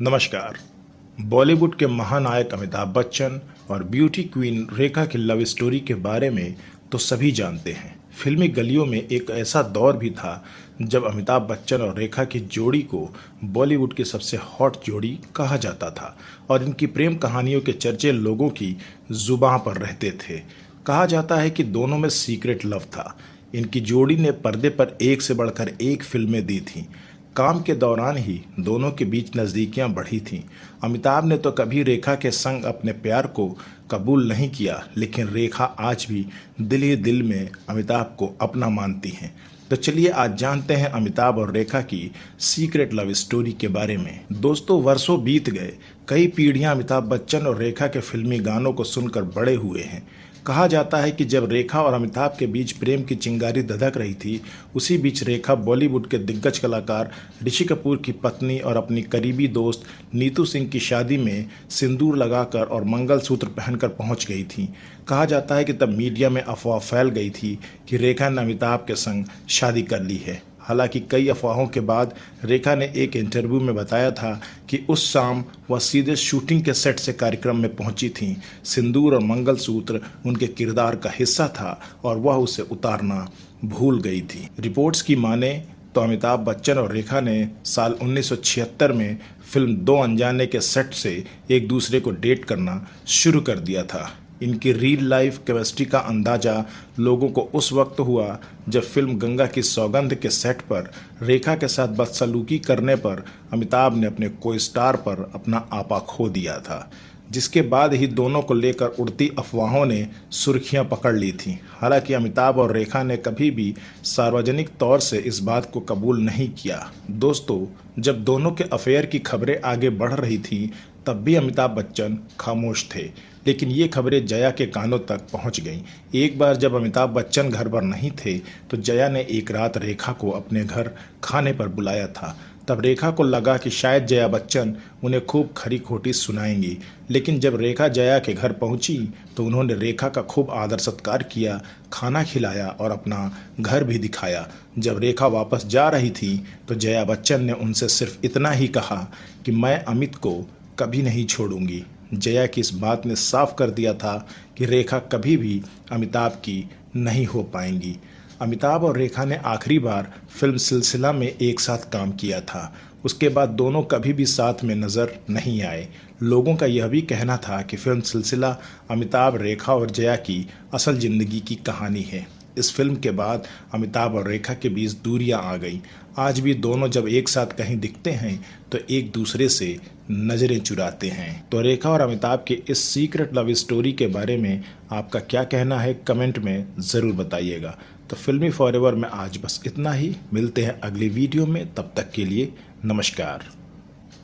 नमस्कार। बॉलीवुड के महानायक अमिताभ बच्चन और ब्यूटी क्वीन रेखा की लव स्टोरी के बारे में तो सभी जानते हैं। फिल्मी गलियों में एक ऐसा दौर भी था जब अमिताभ बच्चन और रेखा की जोड़ी को बॉलीवुड की सबसे हॉट जोड़ी कहा जाता था और इनकी प्रेम कहानियों के चर्चे लोगों की जुबां पर रहते थे। कहा जाता है कि दोनों में सीक्रेट लव था। इनकी जोड़ी ने पर्दे पर एक से बढ़कर एक फिल्में दी थीं। काम के दौरान ही दोनों के बीच नज़दीकियां बढ़ी थीं। अमिताभ ने तो कभी रेखा के संग अपने प्यार को कबूल नहीं किया, लेकिन रेखा आज भी दिल ही दिल में अमिताभ को अपना मानती हैं। तो चलिए आज जानते हैं अमिताभ और रेखा की सीक्रेट लव स्टोरी के बारे में। दोस्तों, वर्षों बीत गए, कई पीढ़ियां अमिताभ बच्चन और रेखा के फिल्मी गानों को सुनकर बड़े हुए हैं। कहा जाता है कि जब रेखा और अमिताभ के बीच प्रेम की चिंगारी दधक रही थी, उसी बीच रेखा बॉलीवुड के दिग्गज कलाकार ऋषि कपूर की पत्नी और अपनी करीबी दोस्त नीतू सिंह की शादी में सिंदूर लगाकर और मंगलसूत्र पहनकर पहुंच गई थी। कहा जाता है कि तब मीडिया में अफवाह फैल गई थी कि रेखा ने अमिताभ के संग शादी कर ली है। हालांकि कई अफवाहों के बाद रेखा ने एक इंटरव्यू में बताया था कि उस शाम वह सीधे शूटिंग के सेट से कार्यक्रम में पहुंची थीं। सिंदूर और मंगलसूत्र उनके किरदार का हिस्सा था और वह उसे उतारना भूल गई थी। रिपोर्ट्स की माने तो अमिताभ बच्चन और रेखा ने साल 1976 में फिल्म दो अनजाने के सेट से एक दूसरे को डेट करना शुरू कर दिया था। इनकी रियल लाइफ केमिस्ट्री का अंदाजा लोगों को उस वक्त हुआ जब फिल्म गंगा की सौगंध के सेट पर रेखा के साथ बदसलूकी करने पर अमिताभ ने अपने को स्टार पर अपना आपा खो दिया था, जिसके बाद ही दोनों को लेकर उड़ती अफवाहों ने सुर्खियां पकड़ ली थीं। हालांकि अमिताभ और रेखा ने कभी भी सार्वजनिक तौर से इस बात को कबूल नहीं किया। दोस्तों, जब दोनों के अफेयर की खबरें आगे बढ़ रही थीं, तब भी अमिताभ बच्चन खामोश थे, लेकिन ये खबरें जया के कानों तक पहुंच गईं। एक बार जब अमिताभ बच्चन घर पर नहीं थे, तो जया ने एक रात रेखा को अपने घर खाने पर बुलाया था। तब रेखा को लगा कि शायद जया बच्चन उन्हें खूब खरी खोटी सुनाएंगी, लेकिन जब रेखा जया के घर पहुंची तो उन्होंने रेखा का खूब आदर सत्कार किया, खाना खिलाया और अपना घर भी दिखाया। जब रेखा वापस जा रही थी तो जया बच्चन ने उनसे सिर्फ इतना ही कहा कि मैं अमित को कभी नहीं छोड़ूंगी। जया की इस बात ने साफ कर दिया था कि रेखा कभी भी अमिताभ की नहीं हो पाएंगी। अमिताभ और रेखा ने आखिरी बार फिल्म सिलसिला में एक साथ काम किया था। उसके बाद दोनों कभी भी साथ में नज़र नहीं आए। लोगों का यह भी कहना था कि फिल्म सिलसिला अमिताभ, रेखा और जया की असल ज़िंदगी की कहानी है। इस फिल्म के बाद अमिताभ और रेखा के बीच दूरियां आ गईं। आज भी दोनों जब एक साथ कहीं दिखते हैं तो एक दूसरे से नज़रें चुराते हैं। तो रेखा और अमिताभ के इस सीक्रेट लव स्टोरी के बारे में आपका क्या कहना है, कमेंट में ज़रूर बताइएगा। तो फिल्मी फॉरएवर में आज बस इतना ही। मिलते हैं अगली वीडियो में, तब तक के लिए नमस्कार।